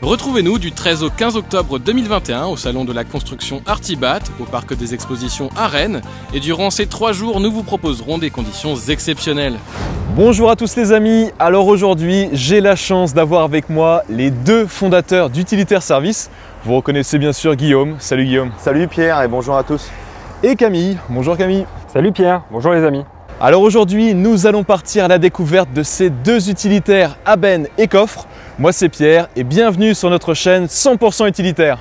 Retrouvez-nous du 13 au 15 octobre 2021 au Salon de la Construction Artibat, au Parc des Expositions à Rennes. Et durant ces 3 jours, nous vous proposerons des conditions exceptionnelles. Bonjour à tous les amis, alors aujourd'hui j'ai la chance d'avoir avec moi les 2 fondateurs d'Utilitaire Service. Vous reconnaissez bien sûr Guillaume. Salut Guillaume. Salut Pierre et bonjour à tous. Et Camille. Bonjour Camille. Salut Pierre, bonjour les amis. Alors aujourd'hui nous allons partir à la découverte de ces 2 utilitaires à benne et coffre. Moi c'est Pierre et bienvenue sur notre chaîne 100% utilitaire.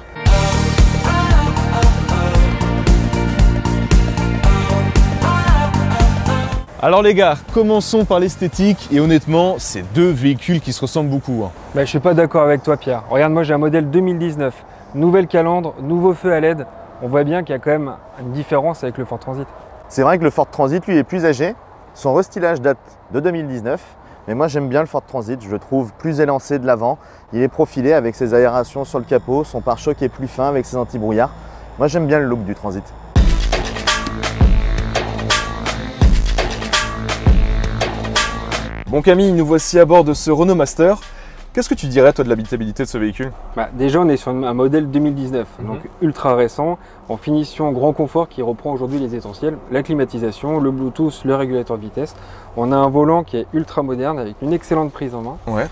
Alors les gars, commençons par l'esthétique et honnêtement, c'est 2 véhicules qui se ressemblent beaucoup. Je suis pas d'accord avec toi Pierre. Regarde, moi j'ai un modèle 2019, nouvelle calandre, nouveau feu à LED. On voit bien qu'il y a quand même une différence avec le Ford Transit. C'est vrai que le Ford Transit lui est plus âgé, son restylage date de 2019, mais moi j'aime bien le Ford Transit, je le trouve plus élancé de l'avant, il est profilé avec ses aérations sur le capot, son pare-choc est plus fin avec ses anti-brouillards. Moi j'aime bien le look du Transit. Bon Camille, nous voici à bord de ce Renault Master. Qu'est-ce que tu dirais toi de l'habitabilité de ce véhicule? Déjà on est sur un modèle 2019, donc ultra récent, en finition grand confort qui reprend aujourd'hui les essentiels, la climatisation, le Bluetooth, le régulateur de vitesse. On a un volant qui est ultra moderne avec une excellente prise en main. Ouais,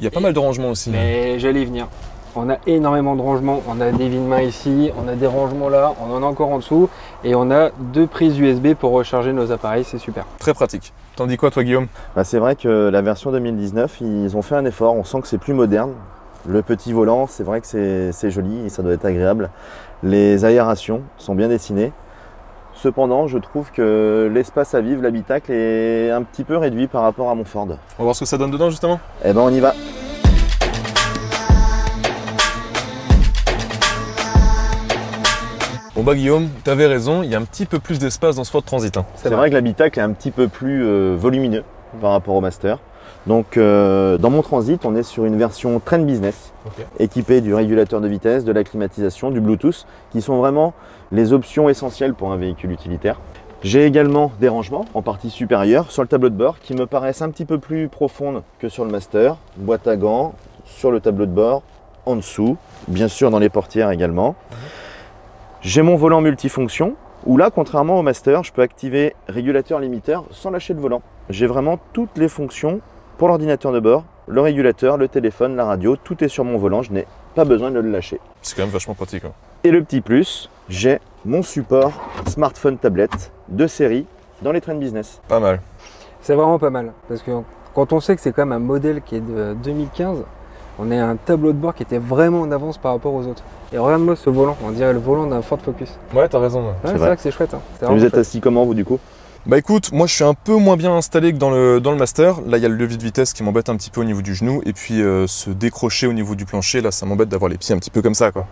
il y a pas mal de rangements aussi. Mais j'allais y venir. On a énormément de rangements, on a des vides-mains ici, on a des rangements là, on en a encore en dessous et on a 2 prises USB pour recharger nos appareils, c'est super. Très pratique. T'en dis quoi toi Guillaume? C'est vrai que la version 2019, ils ont fait un effort, on sent que c'est plus moderne. Le petit volant, c'est vrai que c'est joli et ça doit être agréable. Les aérations sont bien dessinées. Cependant, je trouve que l'espace à vivre, l'habitacle est un petit peu réduit par rapport à mon Ford. On va voir ce que ça donne dedans justement. Eh ben on y va. Bon bah Guillaume, t'avais raison, il y a un petit peu plus d'espace dans ce Ford Transit. C'est vrai que l'habitacle est un petit peu plus volumineux par rapport au Master. Donc dans mon Transit, on est sur une version Trend Business, équipée du régulateur de vitesse, de la climatisation, du Bluetooth, qui sont vraiment les options essentielles pour un véhicule utilitaire. J'ai également des rangements en partie supérieure sur le tableau de bord qui me paraissent un petit peu plus profondes que sur le Master. Boîte à gants sur le tableau de bord, en dessous, bien sûr dans les portières également. J'ai mon volant multifonction où là, contrairement au Master, je peux activer régulateur limiteur sans lâcher le volant. J'ai vraiment toutes les fonctions pour l'ordinateur de bord, le régulateur, le téléphone, la radio, tout est sur mon volant, je n'ai pas besoin de le lâcher. C'est quand même vachement pratique. Et le petit plus, j'ai mon support smartphone tablette de série dans les Trend Business. Pas mal. C'est vraiment pas mal parce que quand on sait que c'est quand même un modèle qui est de 2015, on a un tableau de bord qui était vraiment en avance par rapport aux autres. Et regarde-moi ce volant, on dirait le volant d'un Ford Focus. Ouais, t'as raison. C'est vrai que c'est chouette. Vous êtes assis comment vous du coup? Bah écoute, moi je suis un peu moins bien installé que dans le Master. Là il y a le levier de vitesse qui m'embête un petit peu au niveau du genou. Et puis se décrocher au niveau du plancher, là ça m'embête d'avoir les pieds un petit peu comme ça quoi.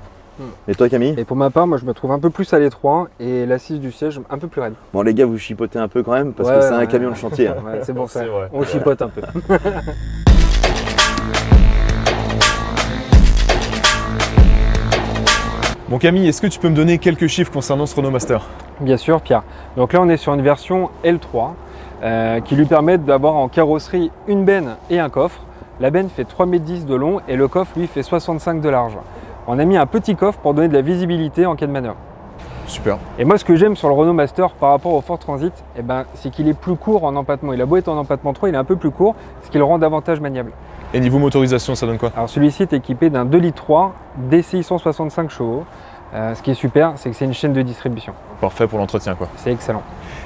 Et toi Camille? Et pour ma part, moi je me trouve un peu plus à l'étroit et l'assise du siège un peu plus raide. Bon les gars, vous chipotez un peu quand même parce que c'est un camion de chantier. Ouais, c'est bon ça, on chipote un peu. Bon Camille, est-ce que tu peux me donner quelques chiffres concernant ce Renault Master? Bien sûr Pierre. Donc là on est sur une version L3 qui lui permet d'avoir en carrosserie une benne et un coffre. La benne fait 3,10 m de long et le coffre lui fait 65 de large. On a mis un petit coffre pour donner de la visibilité en cas de manœuvre. Super. Et moi ce que j'aime sur le Renault Master par rapport au Ford Transit, c'est qu'il est plus court en empattement. Il a beau être en empattement 3, il est un peu plus court, ce qui le rend davantage maniable. Et niveau motorisation, ça donne quoi? Alors celui-ci est équipé d'un 2,3 litres DCI 165 chevaux. Ce qui est super, c'est que c'est une chaîne de distribution. Parfait pour l'entretien quoi. C'est excellent.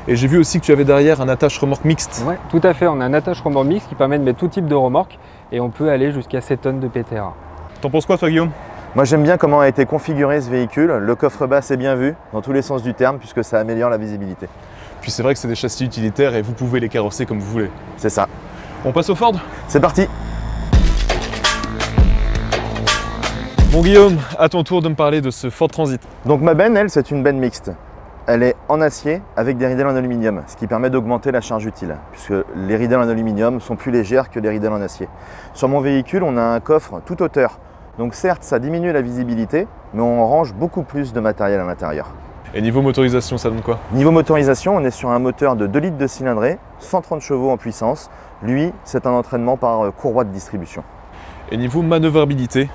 Et j'ai vu aussi que tu avais derrière un attache remorque mixte. Ouais, tout à fait. On a un attache remorque mixte qui permet de mettre tout type de remorque et on peut aller jusqu'à 7 tonnes de PTRA. T'en penses quoi toi Guillaume? Moi j'aime bien comment a été configuré ce véhicule. Le coffre bas c'est bien vu dans tous les sens du terme puisque ça améliore la visibilité. Puis c'est vrai que c'est des châssis utilitaires et vous pouvez les carrosser comme vous voulez. C'est ça. On passe au Ford? C'est parti. Bon Guillaume, à ton tour de me parler de ce Ford Transit. Donc ma benne, elle, c'est une benne mixte. Elle est en acier avec des ridelles en aluminium, ce qui permet d'augmenter la charge utile, puisque les ridelles en aluminium sont plus légères que les ridelles en acier. Sur mon véhicule, on a un coffre toute hauteur. Donc certes, ça diminue la visibilité, mais on range beaucoup plus de matériel à l'intérieur. Et niveau motorisation, ça donne quoi? Niveau motorisation, on est sur un moteur de 2 litres de cylindrée, 130 chevaux en puissance. Lui, c'est un entraînement par courroie de distribution. Et niveau manœuvrabilité?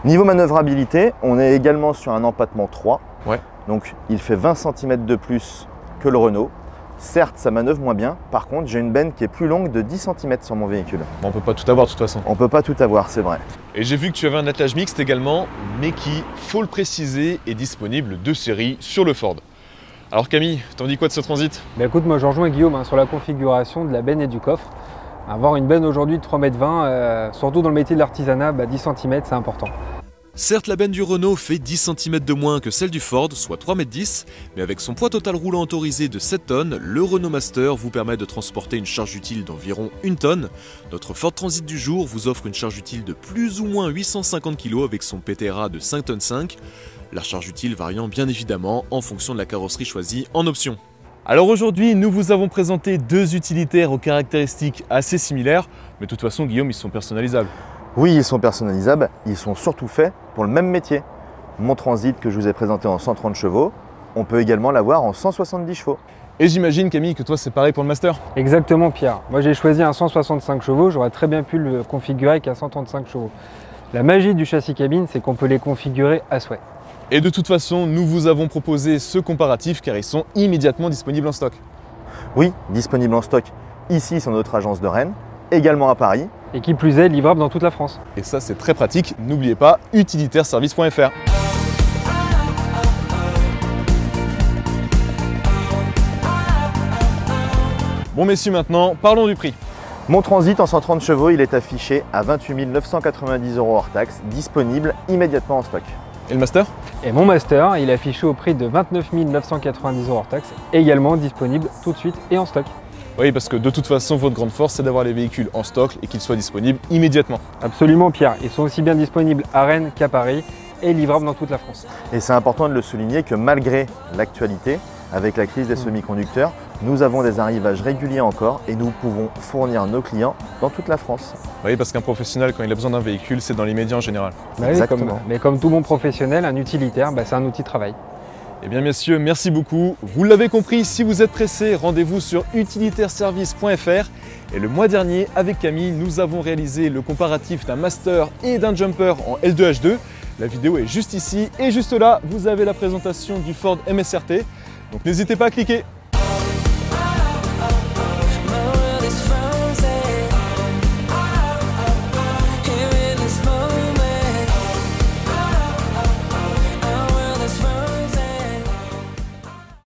Niveau manœuvrabilité, on est également sur un empattement 3. Ouais. Donc il fait 20 cm de plus que le Renault. Certes, ça manœuvre moins bien. Par contre, j'ai une benne qui est plus longue de 10 cm sur mon véhicule. Bon, on peut pas tout avoir de toute façon. On peut pas tout avoir, c'est vrai. Et j'ai vu que tu avais un attelage mixte également, mais qui, faut le préciser, est disponible de série sur le Ford. Alors Camille, t'en dis quoi de ce Transit? Bah écoute, moi je rejoins Guillaume sur la configuration de la benne et du coffre. Avoir une benne aujourd'hui de 3,20 m, surtout dans le métier de l'artisanat, 10 cm c'est important. Certes, la benne du Renault fait 10 cm de moins que celle du Ford, soit 3,10 m, mais avec son poids total roulant autorisé de 7 tonnes, le Renault Master vous permet de transporter une charge utile d'environ 1 tonne. Notre Ford Transit du jour vous offre une charge utile de plus ou moins 850 kg avec son PTRA de 5,5 tonnes, la charge utile variant bien évidemment en fonction de la carrosserie choisie en option. Alors aujourd'hui, nous vous avons présenté deux utilitaires aux caractéristiques assez similaires, mais de toute façon, Guillaume, ils sont personnalisables. Oui, ils sont personnalisables, ils sont surtout faits pour le même métier. Mon Transit que je vous ai présenté en 130 chevaux, on peut également l'avoir en 170 chevaux. Et j'imagine, Camille, que toi, c'est pareil pour le Master? Exactement Pierre. Moi j'ai choisi un 165 chevaux, j'aurais très bien pu le configurer avec un 135 chevaux. La magie du châssis cabine, c'est qu'on peut les configurer à souhait. Et de toute façon, nous vous avons proposé ce comparatif car ils sont immédiatement disponibles en stock. Oui, disponible en stock ici sur notre agence de Rennes, également à Paris. Et qui plus est, livrable dans toute la France. Et ça, c'est très pratique. N'oubliez pas, utilitaireservice.fr. Bon messieurs, maintenant, parlons du prix. Mon Transit en 130 chevaux, il est affiché à 28 990 € hors taxe, disponible immédiatement en stock. Et le Master? Et mon Master, il est affiché au prix de 29 990 € hors taxe, également disponible tout de suite et en stock. Oui, parce que de toute façon, votre grande force, c'est d'avoir les véhicules en stock et qu'ils soient disponibles immédiatement. Absolument Pierre, ils sont aussi bien disponibles à Rennes qu'à Paris et livrables dans toute la France. Et c'est important de le souligner que malgré l'actualité, avec la crise des semi-conducteurs, nous avons des arrivages réguliers encore et nous pouvons fournir nos clients dans toute la France. Oui, parce qu'un professionnel, quand il a besoin d'un véhicule, c'est dans l'immédiat en général. Bah oui, Exactement. mais comme tout bon professionnel, un utilitaire, c'est un outil de travail. Eh bien messieurs, merci beaucoup. Vous l'avez compris, si vous êtes pressés, rendez-vous sur utilitaireservice.fr. Et le mois dernier, avec Camille, nous avons réalisé le comparatif d'un Master et d'un Jumper en L2H2. La vidéo est juste ici et juste là, vous avez la présentation du Ford MSRT. Donc n'hésitez pas à cliquer.